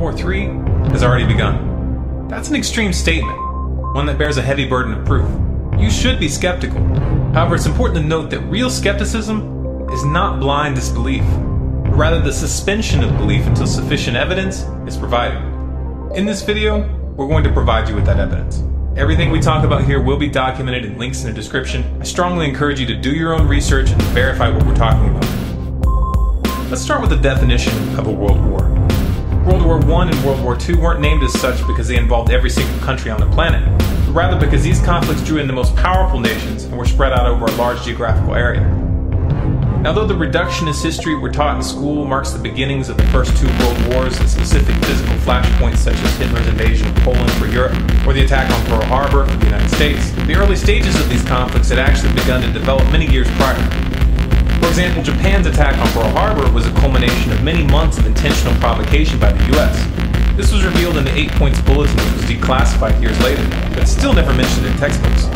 War III has already begun. That's an extreme statement, one that bears a heavy burden of proof. You should be skeptical. However, it's important to note that real skepticism is not blind disbelief, but rather the suspension of belief until sufficient evidence is provided. In this video, we're going to provide you with that evidence. Everything we talk about here will be documented in links in the description. I strongly encourage you to do your own research and verify what we're talking about. Let's start with the definition of a world war. World War I and World War II weren't named as such because they involved every single country on the planet, but rather because these conflicts drew in the most powerful nations and were spread out over a large geographical area. Now, though the reductionist history we're taught in school marks the beginnings of the first two world wars and specific physical flashpoints such as Hitler's invasion of Poland for Europe or the attack on Pearl Harbor for the United States, the early stages of these conflicts had actually begun to develop many years prior. For example, Japan's attack on Pearl Harbor was a culmination of many months of intentional provocation by the US. This was revealed in the 8 Points Bulletin, which was declassified years later, but still never mentioned in textbooks.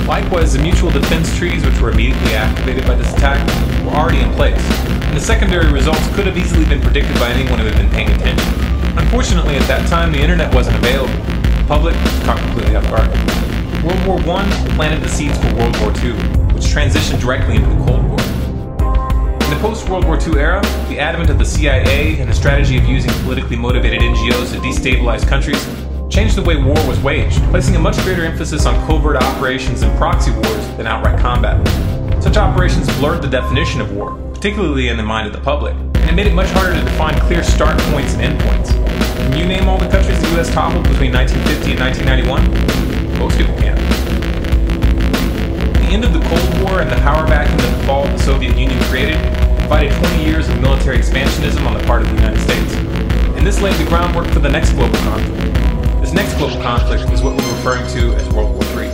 Likewise, the mutual defense treaties, which were immediately activated by this attack, were already in place, and the secondary results could have easily been predicted by anyone who had been paying attention. Unfortunately, at that time, the internet wasn't available. The public was caught completely off guard. World War I planted the seeds for World War II, which transitioned directly into the Cold War. In the post-World War II era, the advent of the CIA and the strategy of using politically motivated NGOs to destabilize countries changed the way war was waged, placing a much greater emphasis on covert operations and proxy wars than outright combat. Such operations blurred the definition of war, particularly in the mind of the public, and it made it much harder to define clear start points and end points. Can you name all the countries the US toppled between 1950 and 1991? Most people can. The end of the Cold War and the power vacuum that the fall of the Soviet Union created invited 20 years of military expansionism on the part of the United States, and this laid the groundwork for the next global conflict. This next global conflict is what we're referring to as World War III.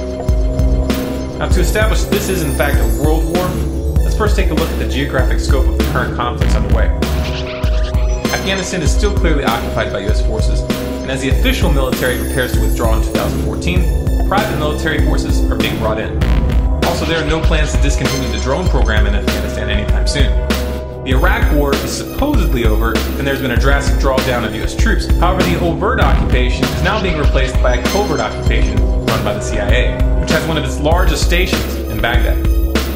Now, to establish this is in fact a world war, let's first take a look at the geographic scope of the current conflicts underway. Afghanistan is still clearly occupied by US forces, and as the official military prepares to withdraw in 2014, private military forces are being brought in. Also, there are no plans to discontinue the drone program in Afghanistan anytime soon. The Iraq War is supposedly over, and there's been a drastic drawdown of US troops. However, the overt occupation is now being replaced by a covert occupation run by the CIA, which has one of its largest stations in Baghdad.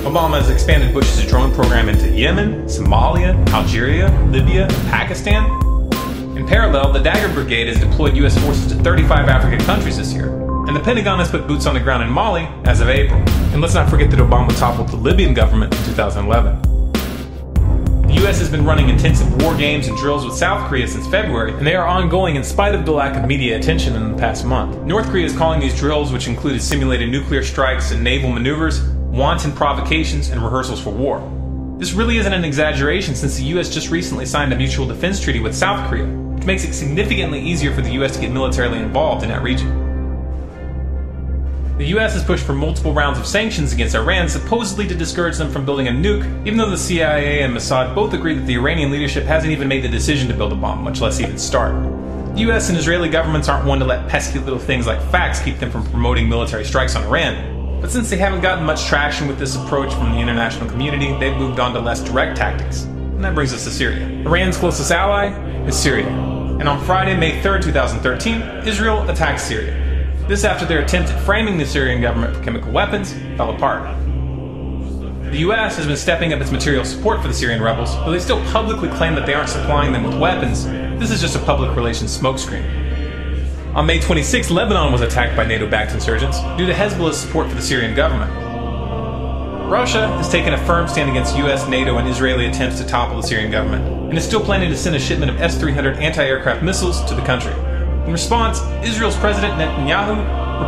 Obama has expanded Bush's drone program into Yemen, Somalia, Algeria, Libya, and Pakistan. In parallel, the Dagger Brigade has deployed US forces to 35 African countries this year, and the Pentagon has put boots on the ground in Mali as of April. And let's not forget that Obama toppled the Libyan government in 2011. The US has been running intensive war games and drills with South Korea since February, and they are ongoing in spite of the lack of media attention in the past month. North Korea is calling these drills, which included simulated nuclear strikes and naval maneuvers, wanton provocations and rehearsals for war. This really isn't an exaggeration, since the US just recently signed a mutual defense treaty with South Korea, which makes it significantly easier for the US to get militarily involved in that region. The US has pushed for multiple rounds of sanctions against Iran, supposedly to discourage them from building a nuke, even though the CIA and Mossad both agree that the Iranian leadership hasn't even made the decision to build a bomb, much less even start. The US and Israeli governments aren't one to let pesky little things like facts keep them from promoting military strikes on Iran. But since they haven't gotten much traction with this approach from the international community, they've moved on to less direct tactics. And that brings us to Syria. Iran's closest ally is Syria. And on Friday, May 3rd, 2013, Israel attacked Syria. This after their attempt at framing the Syrian government for chemical weapons fell apart. The US has been stepping up its material support for the Syrian rebels, though they still publicly claim that they aren't supplying them with weapons. This is just a public relations smokescreen. On May 26, Lebanon was attacked by NATO-backed insurgents due to Hezbollah's support for the Syrian government. Russia has taken a firm stand against US, NATO, and Israeli attempts to topple the Syrian government, and is still planning to send a shipment of S-300 anti-aircraft missiles to the country. In response, Israel's President Netanyahu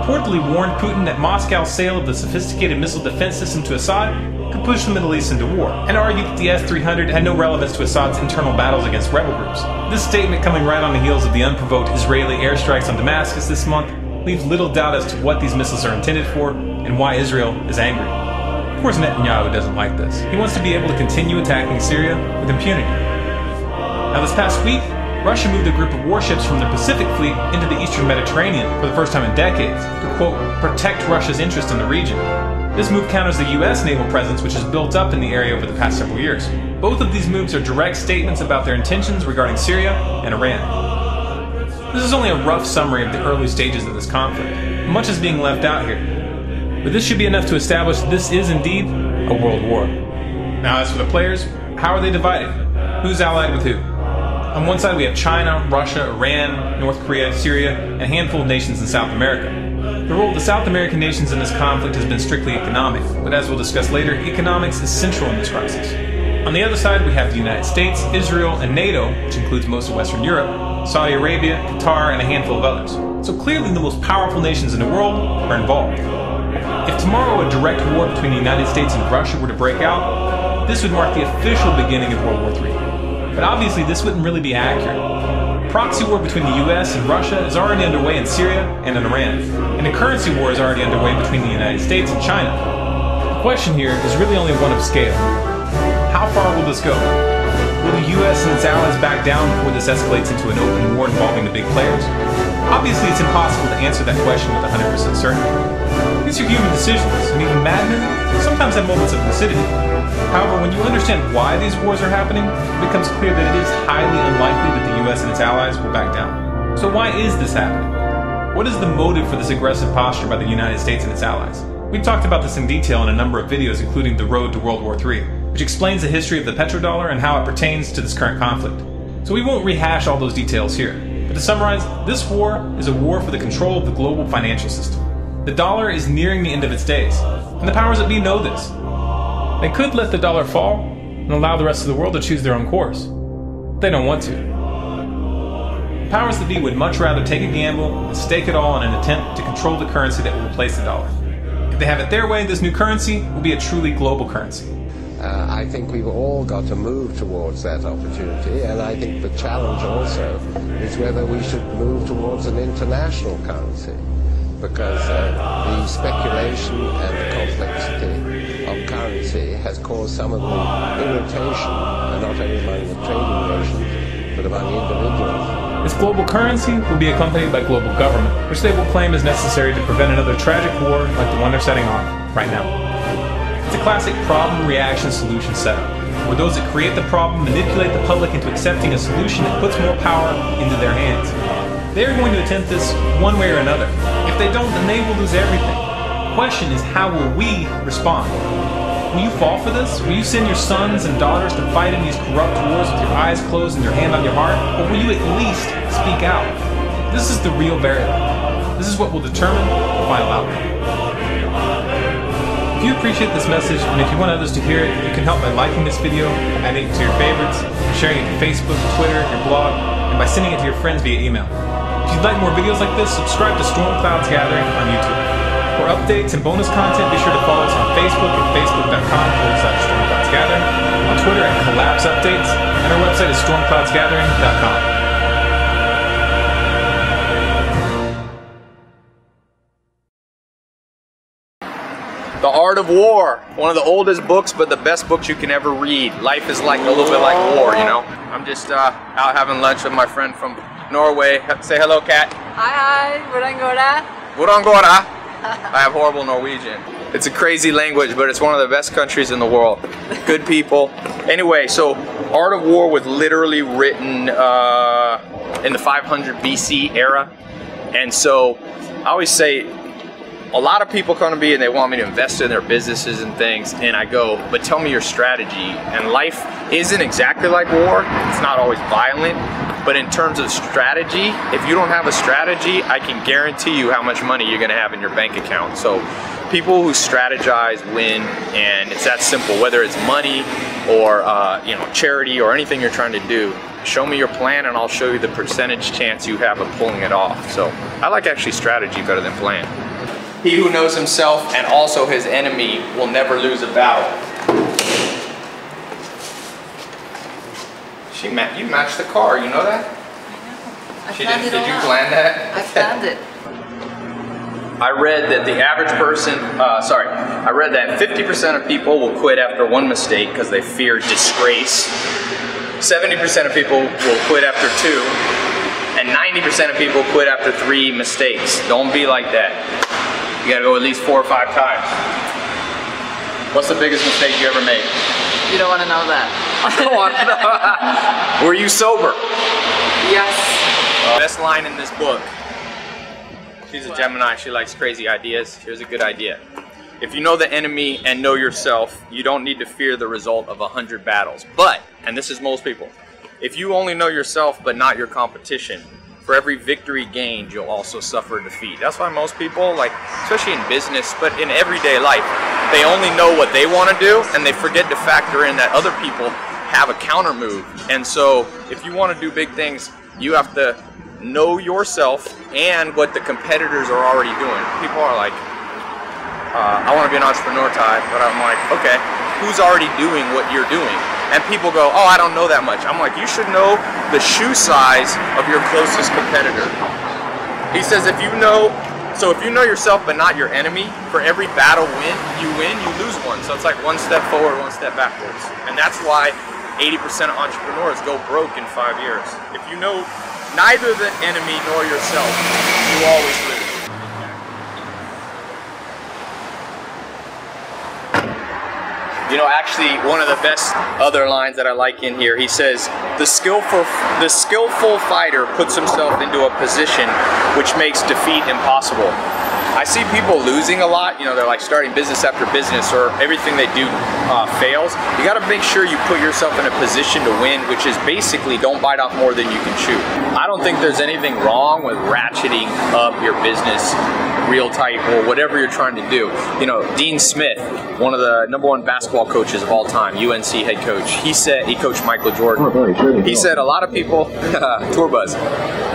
reportedly warned Putin that Moscow's sale of the sophisticated missile defense system to Assad could push the Middle East into war, and argued that the S-300 had no relevance to Assad's internal battles against rebel groups. This statement, coming right on the heels of the unprovoked Israeli airstrikes on Damascus this month, leaves little doubt as to what these missiles are intended for and why Israel is angry. Of course, Netanyahu doesn't like this. He wants to be able to continue attacking Syria with impunity. Now, this past week, Russia moved a group of warships from the Pacific Fleet into the Eastern Mediterranean for the first time in decades to, quote, protect Russia's interest in the region. This move counters the US naval presence, which has built up in the area over the past several years. Both of these moves are direct statements about their intentions regarding Syria and Iran. This is only a rough summary of the early stages of this conflict. Much is being left out here. But this should be enough to establish this is indeed a world war. Now as for the players, how are they divided? Who's allied with who? On one side we have China, Russia, Iran, North Korea, Syria, and a handful of nations in South America. The role of the South American nations in this conflict has been strictly economic, but as we'll discuss later, economics is central in this crisis. On the other side we have the United States, Israel, and NATO, which includes most of Western Europe, Saudi Arabia, Qatar, and a handful of others. So clearly the most powerful nations in the world are involved. If tomorrow a direct war between the United States and Russia were to break out, this would mark the official beginning of World War III. But obviously this wouldn't really be accurate. A proxy war between the US and Russia is already underway in Syria and in Iran, and a currency war is already underway between the United States and China. The question here is really only one of scale. How far will this go? Will the US and its allies back down before this escalates into an open war involving the big players? Obviously it's impossible to answer that question with 100% certainty. These are human decisions, and even madmen sometimes have moments of lucidity. However, when you understand why these wars are happening, it becomes clear that it is highly unlikely that the US and its allies will back down. So why is this happening? What is the motive for this aggressive posture by the United States and its allies? We've talked about this in detail in a number of videos, including The Road to World War III, which explains the history of the petrodollar and how it pertains to this current conflict. So we won't rehash all those details here. But to summarize, this war is a war for the control of the global financial system. The dollar is nearing the end of its days, and the powers that be know this. They could let the dollar fall and allow the rest of the world to choose their own course. They don't want to. The powers that be would much rather take a gamble and stake it all in an attempt to control the currency that will replace the dollar. If they have it their way, this new currency will be a truly global currency. I think we've all got to move towards that opportunity, and I think the challenge also is whether we should move towards an international currency, because the speculation and the complexity of currency has caused some of the irritation, not only among the trading nations, but among individuals. This global currency will be accompanied by global government, which they will claim is necessary to prevent another tragic war like the one they're setting off right now. It's a classic problem-reaction-solution setup, where those that create the problem manipulate the public into accepting a solution that puts more power into their hands. They are going to attempt this one way or another. If they don't, then they will lose everything. The question is, how will we respond? Will you fall for this? Will you send your sons and daughters to fight in these corrupt wars with your eyes closed and your hand on your heart? Or will you at least speak out? This is the real variable. This is what will determine the final outcome. If you appreciate this message, and if you want others to hear it, you can help by liking this video, adding it to your favorites, sharing it to Facebook, Twitter, your blog, and by sending it to your friends via email. If you'd like more videos like this, subscribe to Storm Clouds Gathering on YouTube. For updates and bonus content, be sure to follow us on Facebook at facebook.com/StormCloudsGathering, on Twitter at Collapse Updates, and our website is stormcloudsgathering.com. The Art of War, one of the oldest books, but the best books you can ever read. Life is like a little bit like war, you know? I'm just out having lunch with my friend from Norway. Say hello, Kat. Hi, hvordan går det? Hvordan går det? I have horrible Norwegian. It's a crazy language, but it's one of the best countries in the world. Good people. Anyway, so Art of War was literally written in the 500 BC era. And so I always say, a lot of people come to me and they want me to invest in their businesses and things, and I go, but tell me your strategy. And life isn't exactly like war. It's not always violent, but in terms of strategy, if you don't have a strategy, I can guarantee you how much money you're gonna have in your bank account. So people who strategize win, and it's that simple. Whether it's money or you know, charity or anything you're trying to do, show me your plan and I'll show you the percentage chance you have of pulling it off. So I like actually strategy better than plan. He who knows himself and also his enemy will never lose a battle. You matched the car, you know that? I know. Did you plan that? I planned it. I read that the average person, I read that 50% of people will quit after one mistake because they fear disgrace. 70% of people will quit after 2. And 90% of people quit after 3 mistakes. Don't be like that. You gotta go at least 4 or 5 times. What's the biggest mistake you ever made? You don't want to know that. I don't want to know. Were you sober? Yes. Best line in this book. She's a Gemini, she likes crazy ideas. Here's a good idea. If you know the enemy and know yourself, you don't need to fear the result of 100 battles. But, and this is most people, if you only know yourself but not your competition, for every victory gained, you'll also suffer defeat. That's why most people, like, especially in business, but in everyday life, they only know what they want to do, and they forget to factor in that other people have a counter move. And so, if you want to do big things, you have to know yourself and what the competitors are already doing. People are like, I want to be an entrepreneur, Ty, but I'm like, okay, who's already doing what you're doing? And people go, oh, I don't know that much. I'm like, you should know the shoe size of your closest competitor. He says, if you know yourself but not your enemy, for every battle you win, you lose one. So it's like one step forward, one step backwards. And that's why 80% of entrepreneurs go broke in 5 years. If you know neither the enemy nor yourself, you always lose. You know, actually, one of the best other lines that I like in here, he says, the skillful fighter puts himself into a position which makes defeat impossible. I see people losing a lot, you know, they're like starting business after business, or everything they do fails. You gotta make sure you put yourself in a position to win, which is basically don't bite off more than you can chew. I don't think there's anything wrong with ratcheting up your business real tight or whatever you're trying to do. You know, Dean Smith, one of the #1 basketball coaches of all time, UNC head coach, he said, he coached Michael Jordan. He said a lot of people, tour buzz,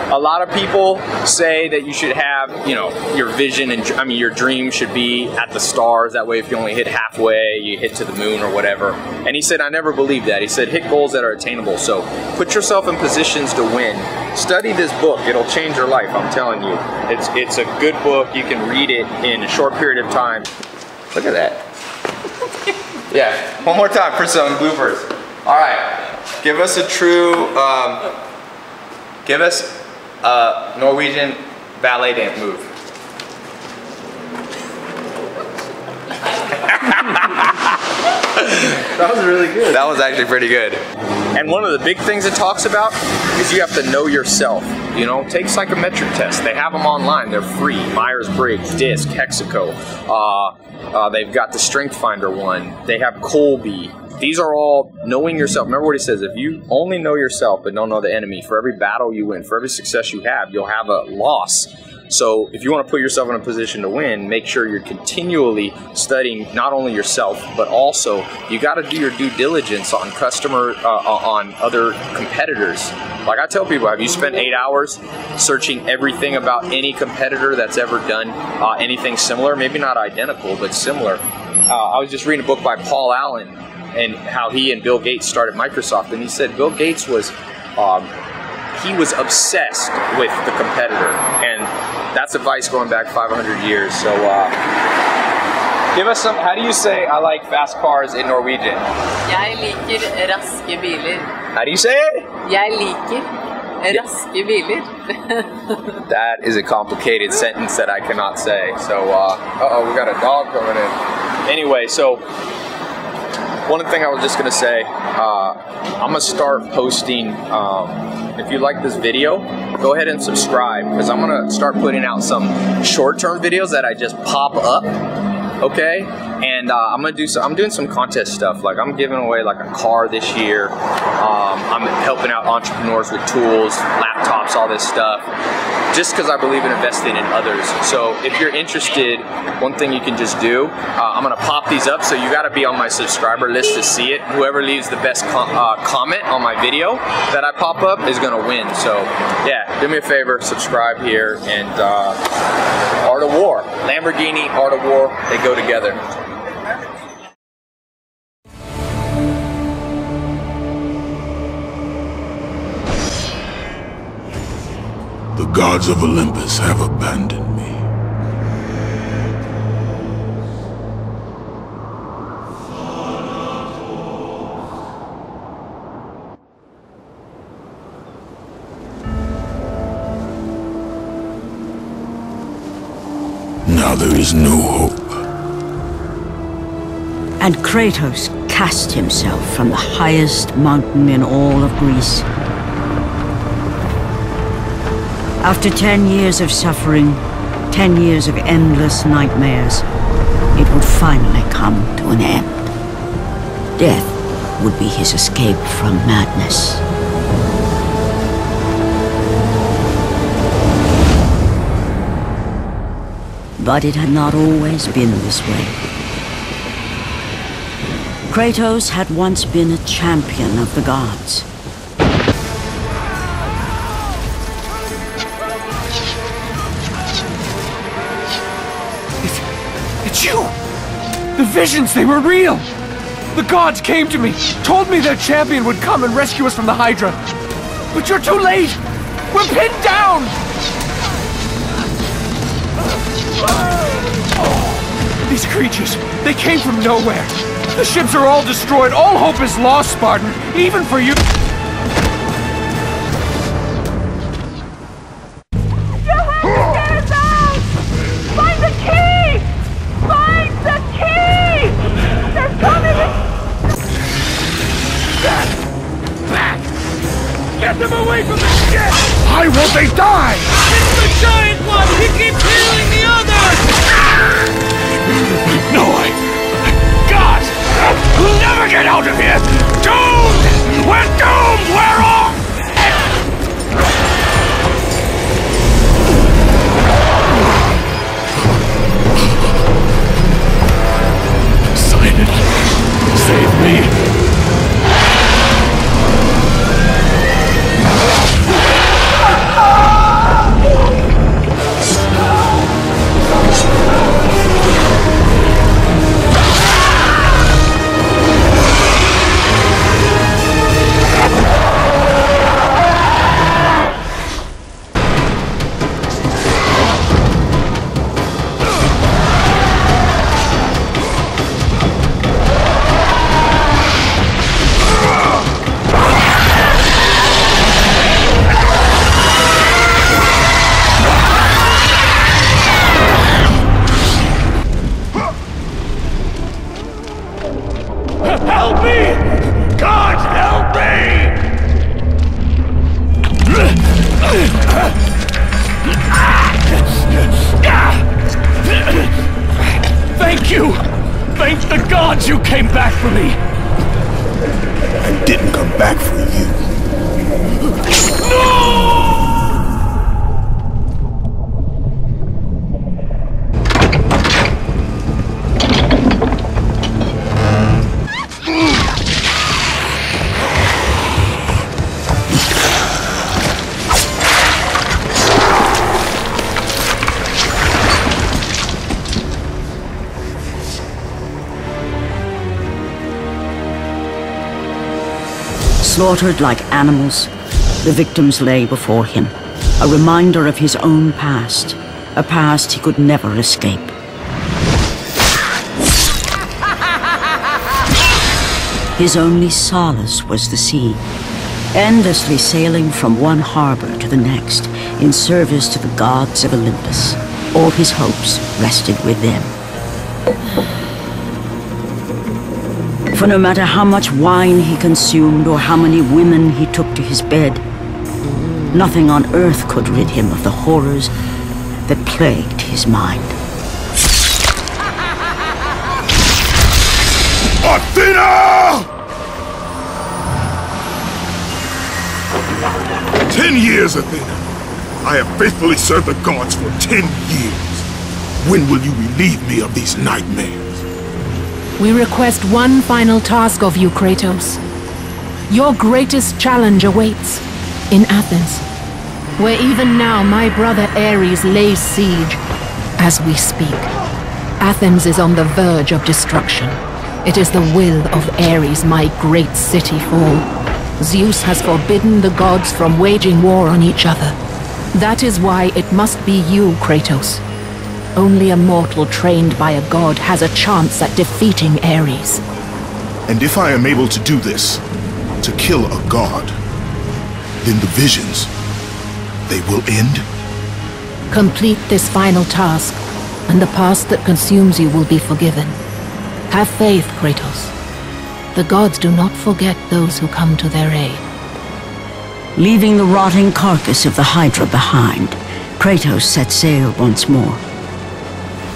a lot of people say that you should have, you know, your vision and, I mean, your dream should be at the stars. That way if you only hit halfway, you hit to the moon or whatever. And he said, I never believed that. He said, hit goals that are attainable. So put yourself in positions to win. Study this book. It'll change your life, I'm telling you. It's a good book. You can read it in a short period of time. Look at that. Yeah, one more time for some bloopers. All right, give us a true, give us a Norwegian ballet dance move. That was really good. That was actually pretty good. And one of the big things it talks about is you have to know yourself. You know, take psychometric tests. They have them online. They're free. Myers-Briggs, DISC, Hexaco. They've got the Strength Finder one. They have Colby. These are all knowing yourself. Remember what he says, if you only know yourself but don't know the enemy, for every battle you win, for every success you have, you'll have a loss. So if you want to put yourself in a position to win, make sure you're continually studying not only yourself, but also you got to do your due diligence on on other competitors. Like I tell people, have you spent 8 hours searching everything about any competitor that's ever done anything similar? Maybe not identical, but similar. I was just reading a book by Paul Allen and how he and Bill Gates started Microsoft, and he said Bill Gates was he was obsessed with the competitor, and that's advice going back 500 years. So give us some, how do you say I like fast cars in Norwegian? Jeg liker raske biler. How do you say it? Jeg liker raske biler. That is a complicated sentence that I cannot say. So, uh-oh, we got a dog coming in. Anyway, so one thing I was just going to say, I'm going to start posting, if you like this video, go ahead and subscribe, because I'm going to start putting out some short-term videos that I just pop up, okay? And I'm doing some contest stuff, like I'm giving away like a car this year. I'm helping out entrepreneurs with tools, laptops, all this stuff, just because I believe in investing in others. So if you're interested, one thing you can just do, I'm gonna pop these up, so you gotta be on my subscriber list to see it. Whoever leaves the best comment on my video that I pop up is gonna win. So yeah, do me a favor, subscribe here, and Art of War, Lamborghini, Art of War, they go together. The gods of Olympus have abandoned me. Now there is no hope. And Kratos cast himself from the highest mountain in all of Greece. After 10 years of suffering, 10 years of endless nightmares, it would finally come to an end. Death would be his escape from madness. But it had not always been this way. Kratos had once been a champion of the gods. It's you! The visions, they were real! The gods came to me, told me their champion would come and rescue us from the Hydra. But you're too late! We're pinned down! Oh, these creatures, they came from nowhere. The ships are all destroyed. All hope is lost, Spartan, even for you. You have to get us out! Find the key! Find the key! They're coming! Back! Get them away from the ship! Why won't they die? It's the giant one! He keeps healing the others! No, God! We'll never get out of here! Doomed! We're doomed! We're off! Poseidon, save me! Help me! God, help me! Thank you! Thank the gods you came back for me! I didn't come back for you. No! Slaughtered like animals, the victims lay before him, a reminder of his own past, a past he could never escape. His only solace was the sea, endlessly sailing from one harbor to the next in service to the gods of Olympus. All his hopes rested with them. For no matter how much wine he consumed or how many women he took to his bed, nothing on earth could rid him of the horrors that plagued his mind. Athena! 10 years, Athena. I have faithfully served the gods for 10 years. When will you relieve me of these nightmares? We request one final task of you, Kratos. Your greatest challenge awaits in Athens, where even now my brother Ares lays siege as we speak. Athens is on the verge of destruction. It is the will of Ares my great city fall. Zeus has forbidden the gods from waging war on each other. That is why it must be you, Kratos. Only a mortal trained by a god has a chance at defeating Ares. And if I am able to do this, to kill a god, then the visions, they will end? Complete this final task, and the past that consumes you will be forgiven. Have faith, Kratos. The gods do not forget those who come to their aid. Leaving the rotting carcass of the Hydra behind, Kratos set sail once more.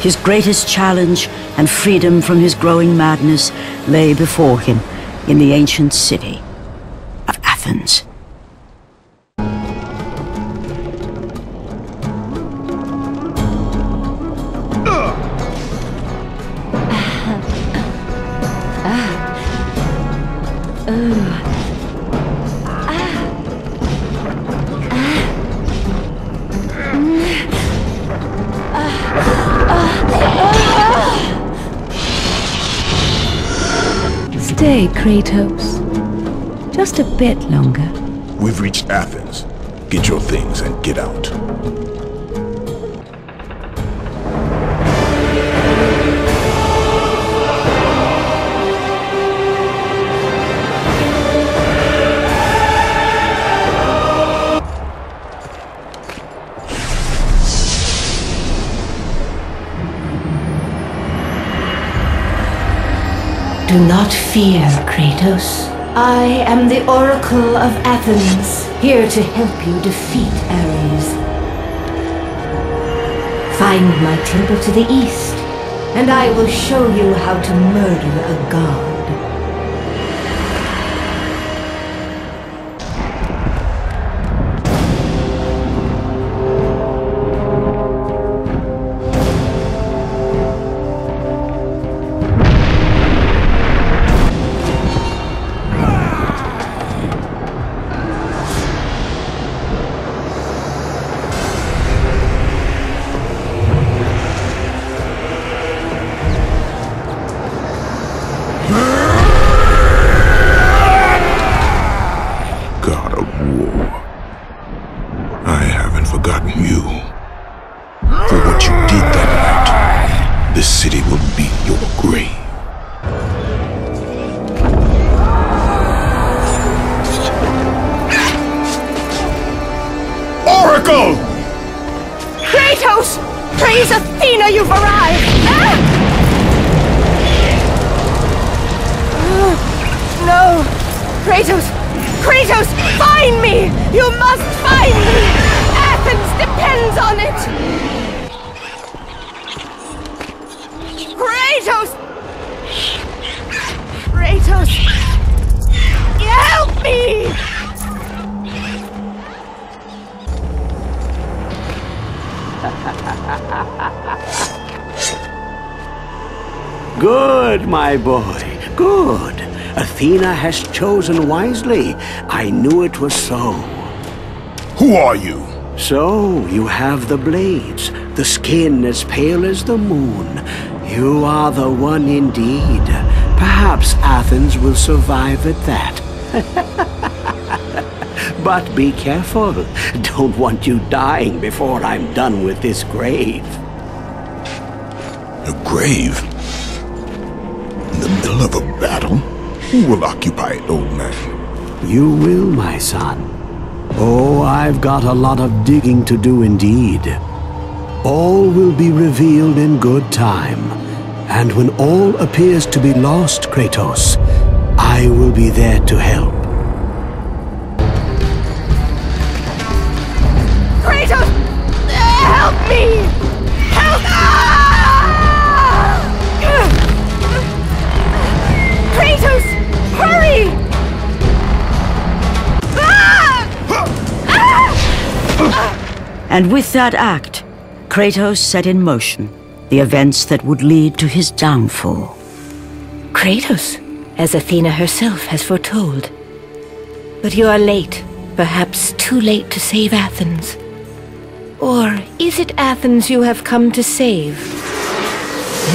His greatest challenge and freedom from his growing madness lay before him in the ancient city of Athens. Stay, Kratos. Just a bit longer. We've reached Athens. Get your things and get out. Do not fear, Kratos. I am the Oracle of Athens, here to help you defeat Ares. Find my temple to the east, and I will show you how to murder a god. Kratos! Praise Athena, you've arrived! No! Kratos! Kratos! Find me! You must find me! Athens depends on it! Kratos! Kratos! Help me! Good, my boy, good. Athena has chosen wisely. I knew it was so. Who are you? So, you have the blades, the skin as pale as the moon. You are the one indeed. Perhaps Athens will survive at that. But be careful. Don't want you dying before I'm done with this grave. A grave? In the middle of a battle? Who will occupy it, old man? You will, my son. Oh, I've got a lot of digging to do indeed. All will be revealed in good time. And when all appears to be lost, Kratos, I will be there to help. Kratos! Help me! Help! Kratos! Hurry! And with that act, Kratos set in motion the events that would lead to his downfall. Kratos, as Athena herself has foretold. But you are late, perhaps too late to save Athens. Or is it Athens you have come to save?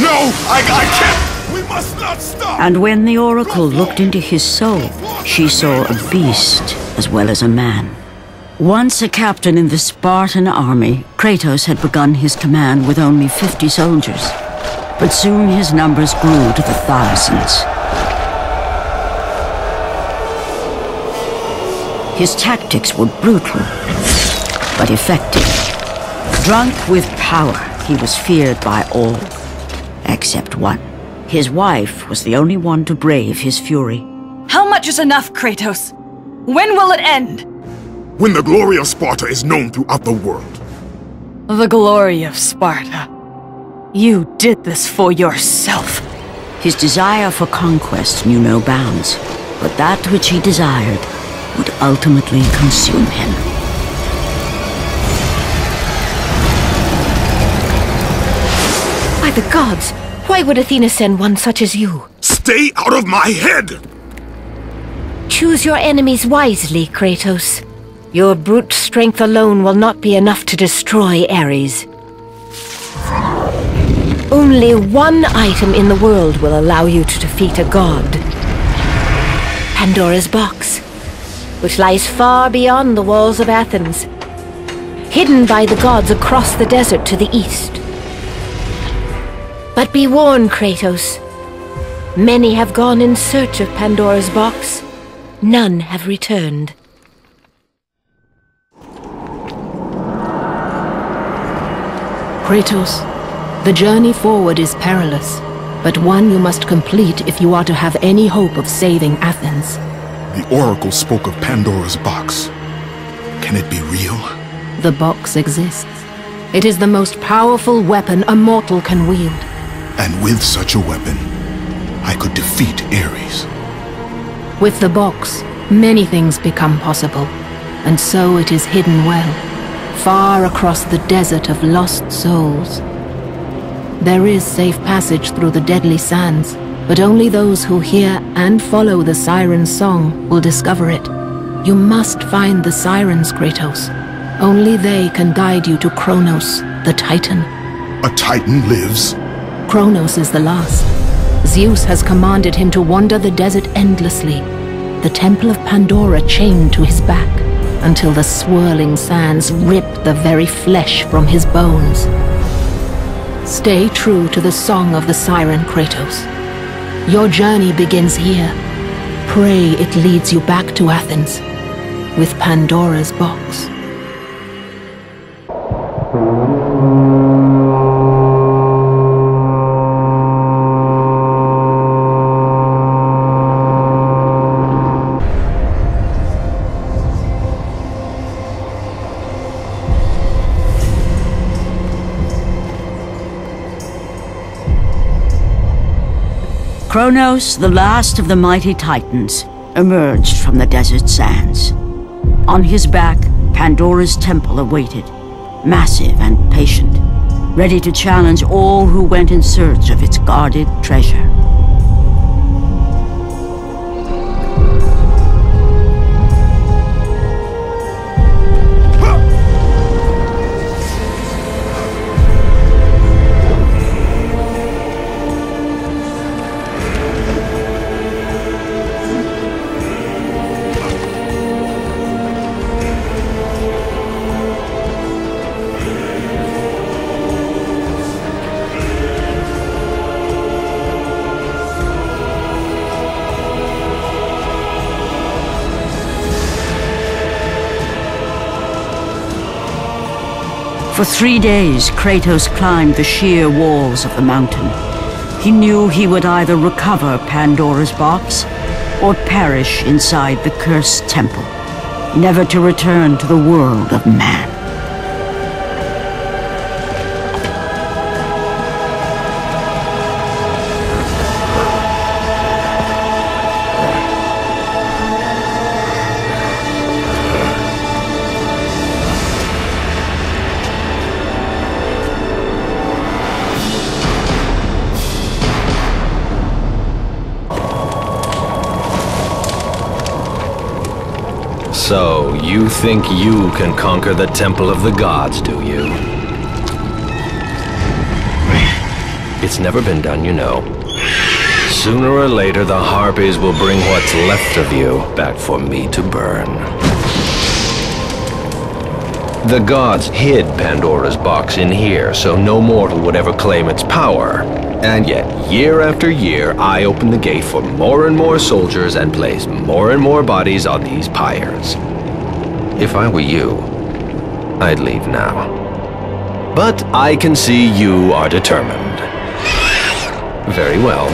No! I can't! We must not stop! And when the Oracle looked into his soul, she saw a beast as well as a man. Once a captain in the Spartan army, Kratos had begun his command with only 50 soldiers. But soon his numbers grew to the thousands. His tactics were brutal, but effective. Drunk with power, he was feared by all, except one. His wife was the only one to brave his fury. How much is enough, Kratos? When will it end? when the glory of Sparta is known throughout the world? The glory of Sparta. You did this for yourself. His desire for conquest knew no bounds, but that which he desired would ultimately consume him. By the gods, why would Athena send one such as you? Stay out of my head! Choose your enemies wisely, Kratos. Your brute strength alone will not be enough to destroy Ares. Only one item in the world will allow you to defeat a god. Pandora's box, which lies far beyond the walls of Athens, hidden by the gods across the desert to the east. But be warned, Kratos. Many have gone in search of Pandora's box. None have returned. Kratos, the journey forward is perilous, but one you must complete if you are to have any hope of saving Athens. The Oracle spoke of Pandora's box. Can it be real? The box exists. It is the most powerful weapon a mortal can wield. And with such a weapon, I could defeat Ares. With the box, many things become possible, and so it is hidden well, far across the desert of lost souls. There is safe passage through the deadly sands, but only those who hear and follow the siren's song will discover it. You must find the sirens, Kratos. Only they can guide you to Kronos, the Titan. A Titan lives? Kronos is the last. Zeus has commanded him to wander the desert endlessly, the temple of Pandora chained to his back, until the swirling sands rip the very flesh from his bones. Stay true to the song of the siren, Kratos. Your journey begins here. Pray it leads you back to Athens, with Pandora's box. Kronos, the last of the mighty Titans, emerged from the desert sands. On his back, Pandora's temple awaited, massive and patient, ready to challenge all who went in search of its guarded treasure. For 3 days, Kratos climbed the sheer walls of the mountain. He knew he would either recover Pandora's box or perish inside the cursed temple, never to return to the world of man. So, you think you can conquer the Temple of the Gods, do you? It's never been done, you know. Sooner or later, the Harpies will bring what's left of you back for me to burn. The gods hid Pandora's box in here, so no mortal would ever claim its power. And yet, year after year, I open the gate for more and more soldiers and place more and more bodies on these pyres. If I were you, I'd leave now. But I can see you are determined. Very well.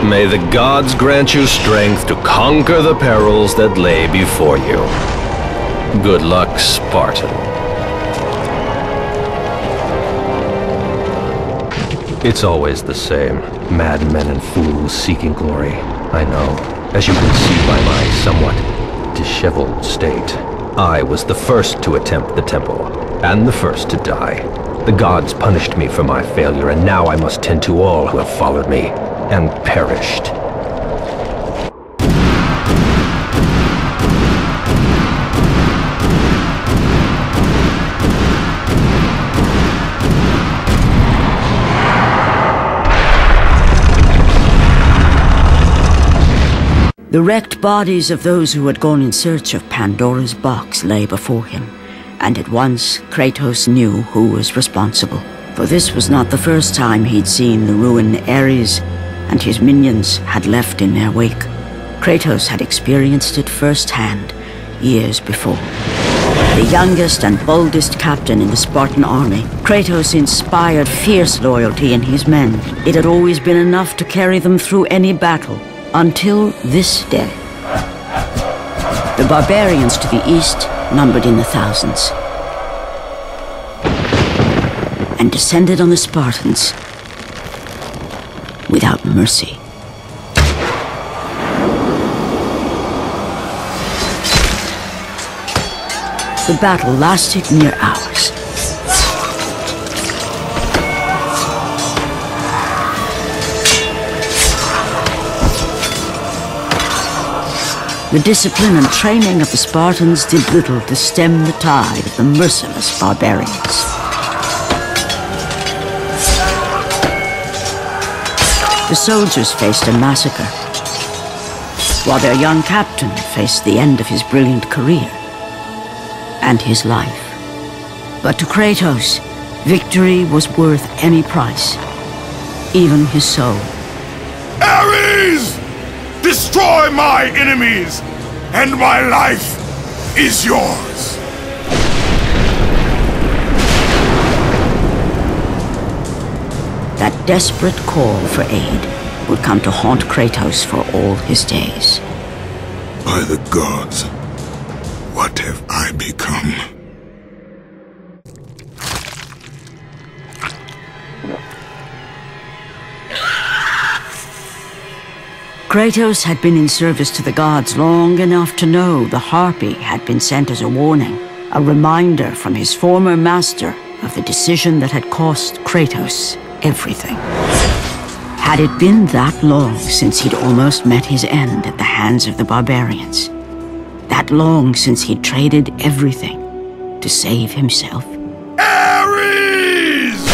May the gods grant you strength to conquer the perils that lay before you. Good luck, Spartan. It's always the same. Madmen and fools seeking glory. I know, as you can see by my somewhat disheveled state. I was the first to attempt the temple, and the first to die. The gods punished me for my failure, and now I must tend to all who have followed me, and perished. The wrecked bodies of those who had gone in search of Pandora's box lay before him, and at once Kratos knew who was responsible. For this was not the first time he'd seen the ruin Ares and his minions had left in their wake. Kratos had experienced it firsthand, years before. The youngest and boldest captain in the Spartan army, Kratos inspired fierce loyalty in his men. It had always been enough to carry them through any battle, until this day. The barbarians to the east numbered in the thousands, and descended on the Spartans without mercy. The battle lasted near hours. The discipline and training of the Spartans did little to stem the tide of the merciless barbarians. The soldiers faced a massacre, while their young captain faced the end of his brilliant career and his life. But to Kratos, victory was worth any price, even his soul. Ares! Destroy my enemies, and my life is yours! That desperate call for aid would come to haunt Kratos for all his days. By the gods, what have I become? Kratos had been in service to the gods long enough to know the Harpy had been sent as a warning, a reminder from his former master of the decision that had cost Kratos everything. Had it been that long since he'd almost met his end at the hands of the barbarians? That long since he'd traded everything to save himself? Ares!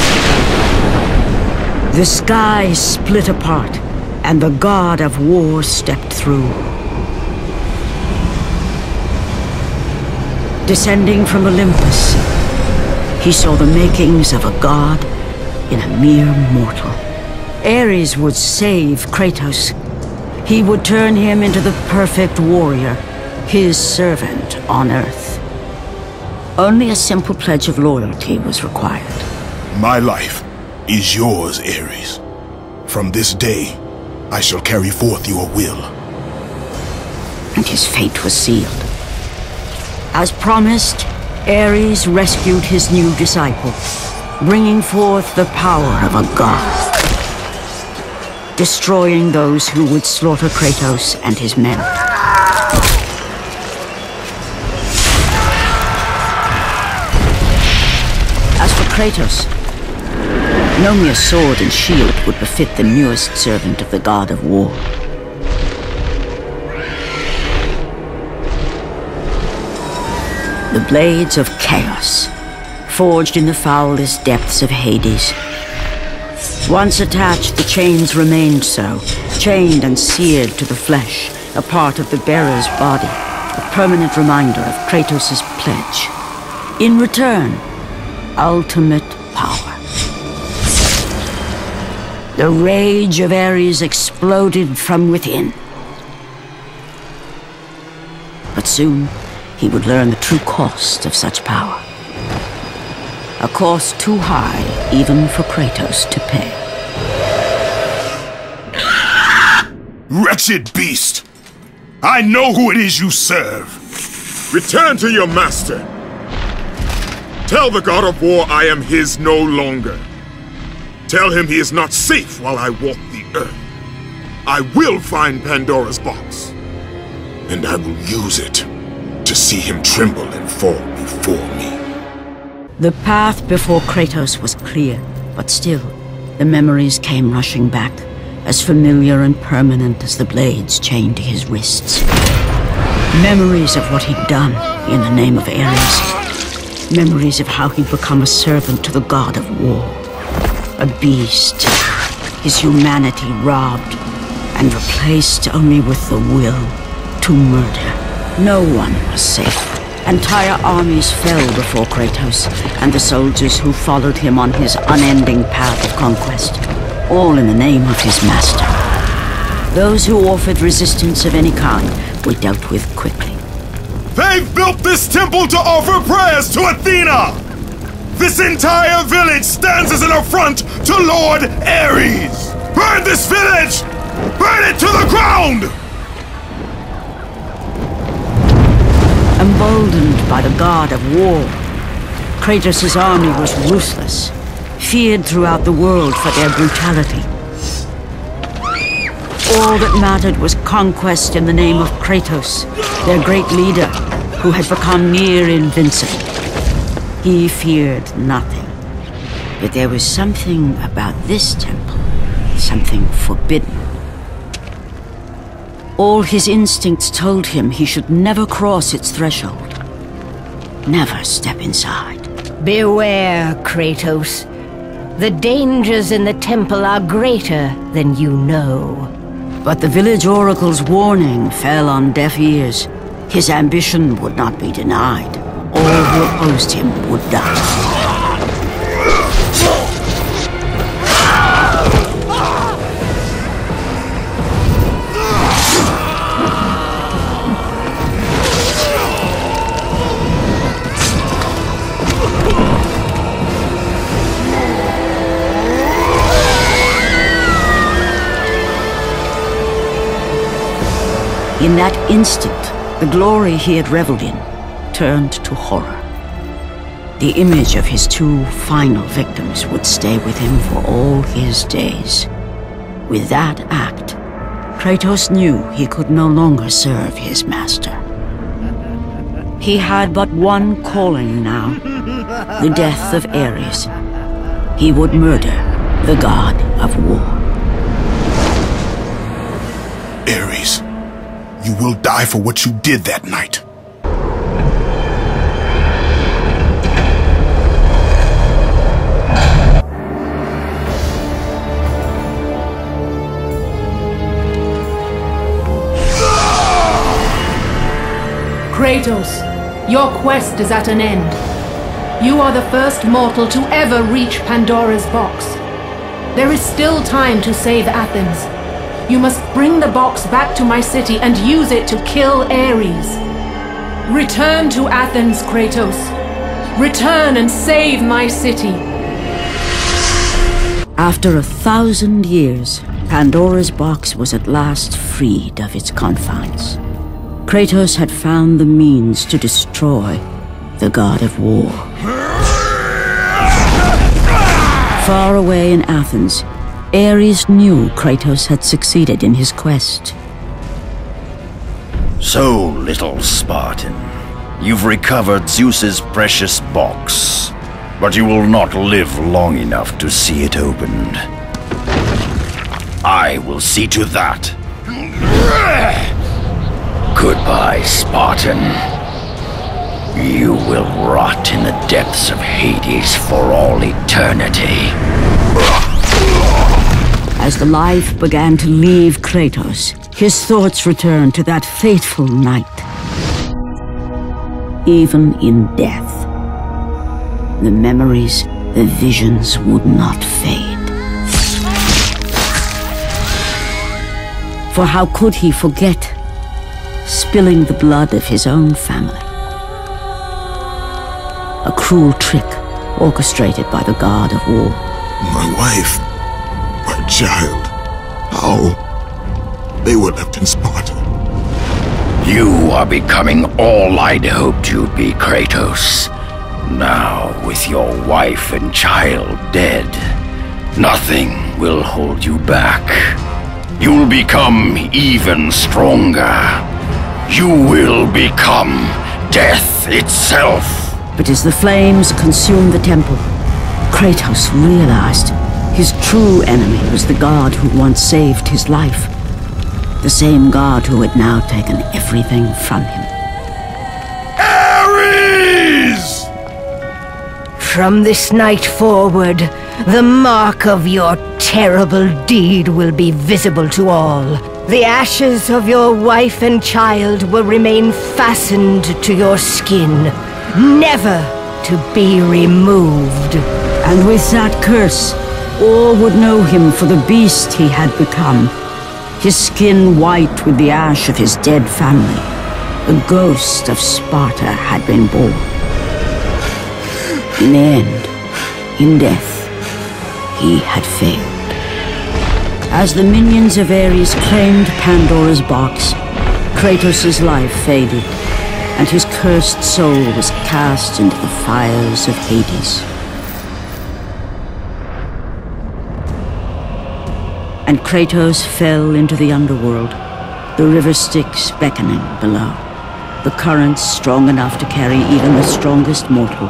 The sky split apart, and the god of war stepped through. Descending from Olympus, he saw the makings of a god in a mere mortal. Ares would save Kratos. He would turn him into the perfect warrior, his servant on Earth. Only a simple pledge of loyalty was required. My life is yours, Ares. From this day, I shall carry forth your will. And his fate was sealed. As promised, Ares rescued his new disciple, bringing forth the power of a god, destroying those who would slaughter Kratos and his men. As for Kratos, no mere sword and shield would befit the newest servant of the god of war. The blades of chaos, forged in the foulest depths of Hades. Once attached, the chains remained so, chained and seared to the flesh, a part of the bearer's body, a permanent reminder of Kratos' pledge. In return, ultimate power. The rage of Ares exploded from within. But soon, he would learn the true cost of such power. A cost too high even for Kratos to pay. Wretched beast! I know who it is you serve! Return to your master! Tell the god of war I am his no longer. Tell him he is not safe while I walk the earth. I will find Pandora's box. And I will use it to see him tremble and fall before me. The path before Kratos was clear, but still, the memories came rushing back, as familiar and permanent as the blades chained to his wrists. Memories of what he'd done in the name of Ares. Memories of how he'd become a servant to the god of war. A beast, his humanity robbed and replaced only with the will to murder. No one was safe. Entire armies fell before Kratos and the soldiers who followed him on his unending path of conquest, all in the name of his master. Those who offered resistance of any kind were dealt with quickly. They've built this temple to offer prayers to Athena! This entire village stands as an affront to Lord Ares! Burn this village! Burn it to the ground! Emboldened by the god of war, Kratos' army was ruthless, feared throughout the world for their brutality. All that mattered was conquest in the name of Kratos, their great leader, who had become near invincible. He feared nothing, but there was something about this temple, something forbidden. All his instincts told him he should never cross its threshold. Never step inside. Beware, Kratos. The dangers in the temple are greater than you know. But the village oracle's warning fell on deaf ears. His ambition would not be denied. All who opposed him would die. In that instant, the glory he had reveled in turned to horror. The image of his two final victims would stay with him for all his days. With that act, Kratos knew he could no longer serve his master. He had but one calling now, the death of Ares. He would murder the god of war. Ares, you will die for what you did that night. Kratos, your quest is at an end. You are the first mortal to ever reach Pandora's box. There is still time to save Athens. You must bring the box back to my city and use it to kill Ares. Return to Athens, Kratos. Return and save my city. After 1,000 years, Pandora's box was at last freed of its confines. Kratos had found the means to destroy the god of war. Far away in Athens, Ares knew Kratos had succeeded in his quest. So, little Spartan, you've recovered Zeus's precious box, but you will not live long enough to see it opened. I will see to that. Goodbye, Spartan. You will rot in the depths of Hades for all eternity. As the life began to leave Kratos, his thoughts returned to that fateful night. Even in death, the memories, the visions would not fade. For how could he forget spilling the blood of his own family? A cruel trick orchestrated by the god of war. My wife, my child, how? They were left in Sparta. You are becoming all I'd hoped you'd be, Kratos. Now, with your wife and child dead, nothing will hold you back. You'll become even stronger. You will become death itself. But as the flames consumed the temple, Kratos realized his true enemy was the god who once saved his life. The same god who had now taken everything from him. Ares! From this night forward, the mark of your terrible deed will be visible to all. The ashes of your wife and child will remain fastened to your skin, never to be removed. And with that curse, all would know him for the beast he had become. His skin white with the ash of his dead family. The ghost of Sparta had been born. In the end, in death, he had failed. As the minions of Ares claimed Pandora's box, Kratos' life faded, and his cursed soul was cast into the fires of Hades. And Kratos fell into the underworld, the river Styx beckoning below, the currents strong enough to carry even the strongest mortal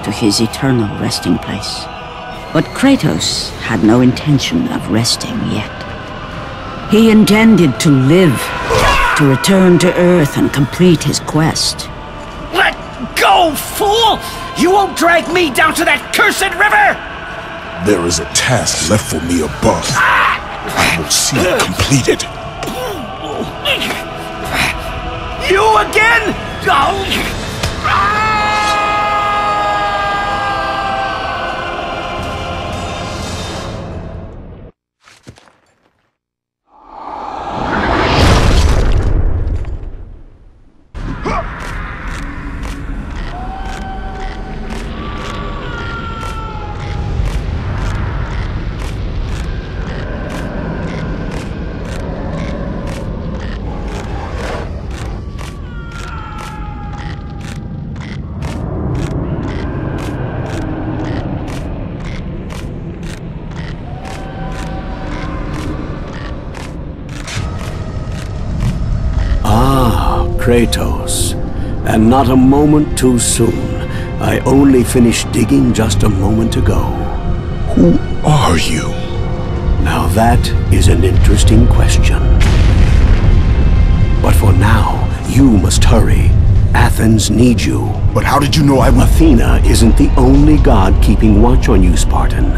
to his eternal resting place. But Kratos had no intention of resting yet. He intended to live, to return to Earth and complete his quest. Let go, fool! You won't drag me down to that cursed river! There is a task left for me above. I will see it completed. You again? Oh. Kratos, and not a moment too soon. I only finished digging just a moment ago. Who are you? Now that is an interesting question. But for now, you must hurry. Athens needs you. But how did you know I would... Athena isn't the only god keeping watch on you, Spartan.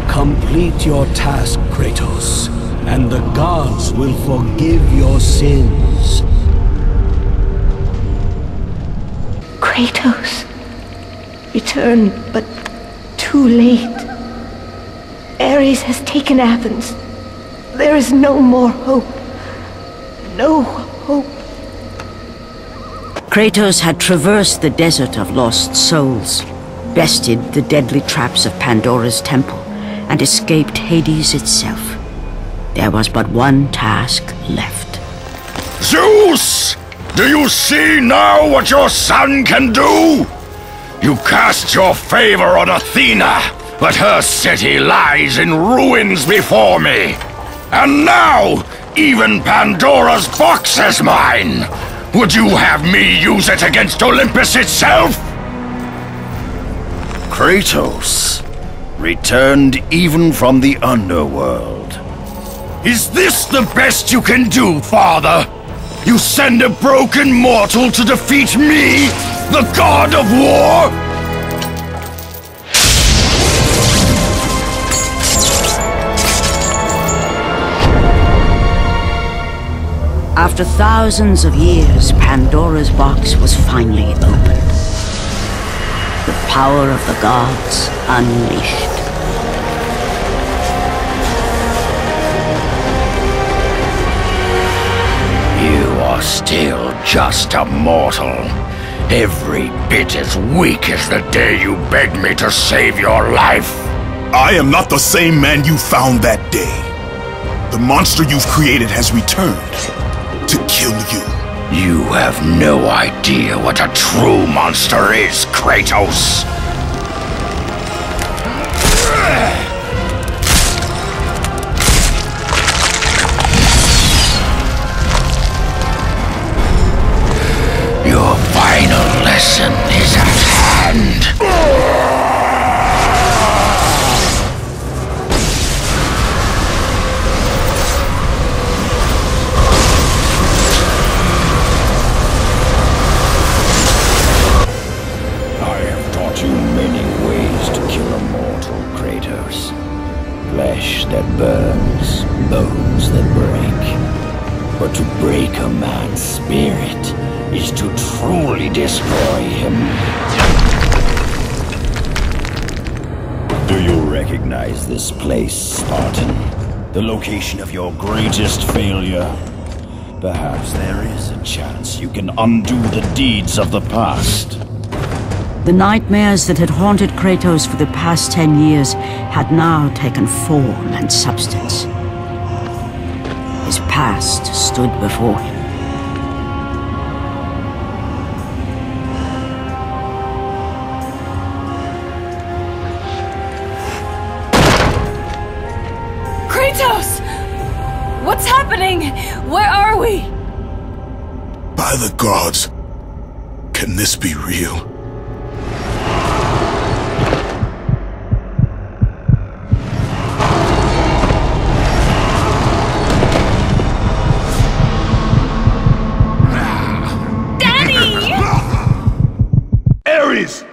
Complete your task, Kratos, and the gods will forgive your sins. Kratos, return, but too late. Ares has taken Athens. There is no more hope. No hope. Kratos had traversed the desert of lost souls, bested the deadly traps of Pandora's temple, and escaped Hades itself. There was but one task left. Zeus! Do you see now what your son can do? You cast your favor on Athena, but her city lies in ruins before me. And now, even Pandora's box is mine. Would you have me use it against Olympus itself? Kratos, returned even from the underworld. Is this the best you can do, father? You send a broken mortal to defeat me, the god of war? After thousands of years, Pandora's box was finally opened. The power of the gods unleashed. You are still just a mortal. Every bit as weak as the day you begged me to save your life. I am not the same man you found that day. The monster you've created has returned to kill you. You have no idea what a true monster is, Kratos. Your final lesson is at hand. I have taught you many ways to kill a mortal, Kratos. Flesh that burns, bones that break. But to break a man's spirit is to truly destroy him. Do you recognize this place, Spartan? The location of your greatest failure? Perhaps there is a chance you can undo the deeds of the past. The nightmares that had haunted Kratos for the past 10 years had now taken form and substance. His past stood before him. Kratos! What's happening? Where are we? By the gods, can this be real? Ares!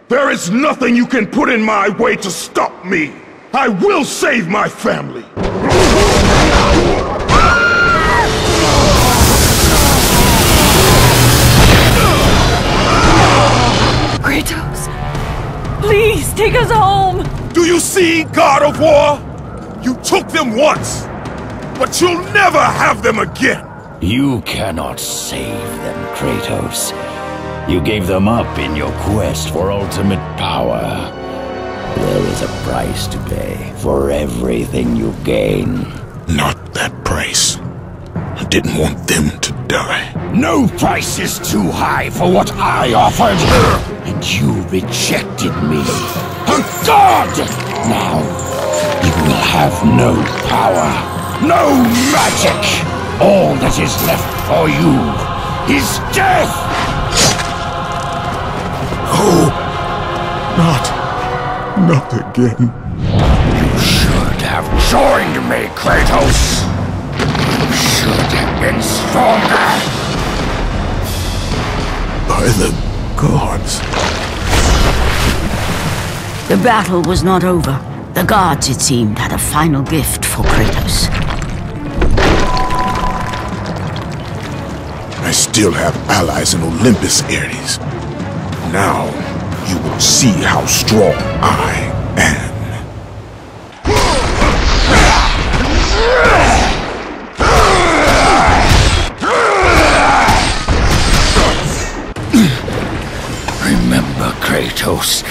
There is nothing you can put in my way to stop me! I will save my family! Kratos! Please, take us home! Do you see, God of War? You took them once, but you'll never have them again! You cannot save them, Kratos. You gave them up in your quest for ultimate power. There is a price to pay for everything you gain. Not that price. I didn't want them to die. No price is too high for what I offered. And you rejected me. A god! Now, you will have no power, no magic. All that is left for you is death! Oh, not again. You should have joined me, Kratos. You should have been stronger. By the gods. The battle was not over. The gods, it seemed, had a final gift for Kratos. I still have allies in Olympus, Ares. Now, you will see how strong I am. Remember, Kratos,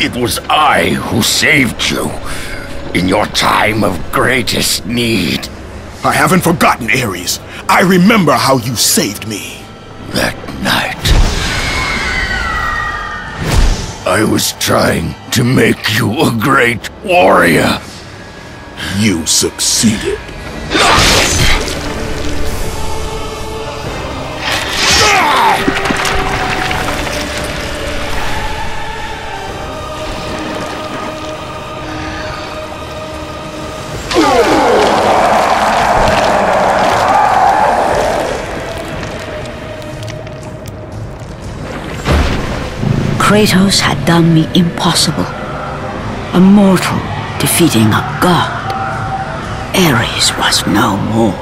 it was I who saved you in your time of greatest need. I haven't forgotten, Ares. I remember how you saved me. That night, I was trying to make you a great warrior. You succeeded. Kratos had done the impossible. A mortal defeating a god. Ares was no more.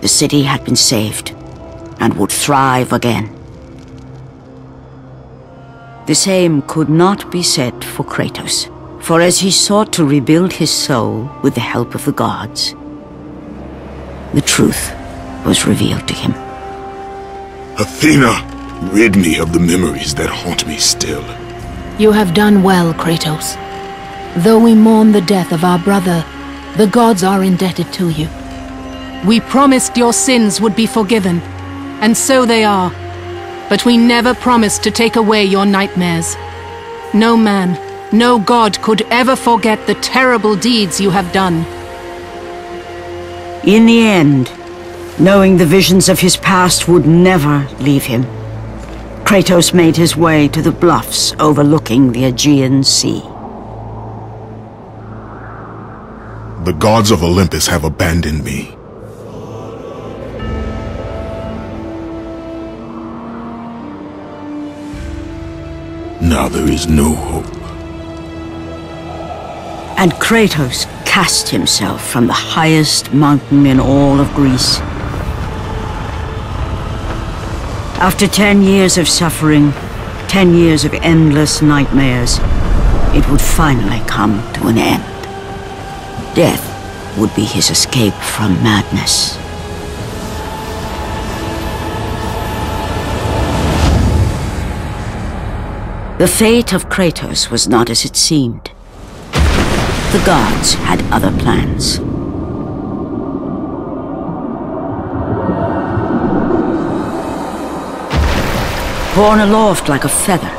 The city had been saved and would thrive again. The same could not be said for Kratos, for as he sought to rebuild his soul with the help of the gods, the truth was revealed to him. Athena, rid me of the memories that haunt me still. You have done well, Kratos. Though we mourn the death of our brother, the gods are indebted to you. We promised your sins would be forgiven, and so they are. But we never promised to take away your nightmares. No man, no god could ever forget the terrible deeds you have done. In the end, knowing the visions of his past would never leave him, Kratos made his way to the bluffs overlooking the Aegean Sea. The gods of Olympus have abandoned me. Now there is no hope. And Kratos cast himself from the highest mountain in all of Greece. After 10 years of suffering, 10 years of endless nightmares, it would finally come to an end. Death would be his escape from madness. The fate of Kratos was not as it seemed. The gods had other plans. Borne aloft like a feather,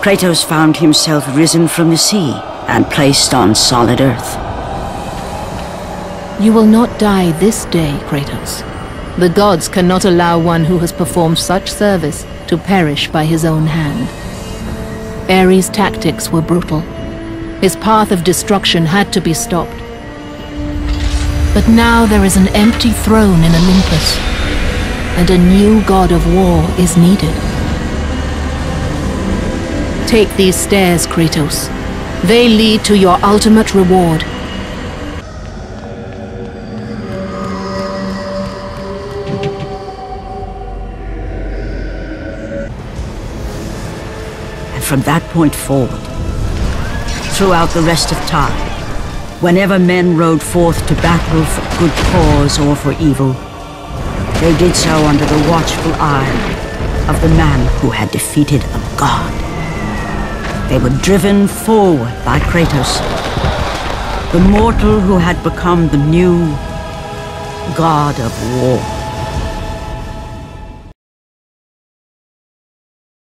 Kratos found himself risen from the sea and placed on solid earth. You will not die this day, Kratos. The gods cannot allow one who has performed such service to perish by his own hand. Ares' tactics were brutal. His path of destruction had to be stopped. But now there is an empty throne in Olympus, and a new god of war is needed. Take these stairs, Kratos. They lead to your ultimate reward. And from that point forward, throughout the rest of time, whenever men rode forth to battle for good cause or for evil, they did so under the watchful eye of the man who had defeated a god. They were driven forward by Kratos, the mortal who had become the new god of war.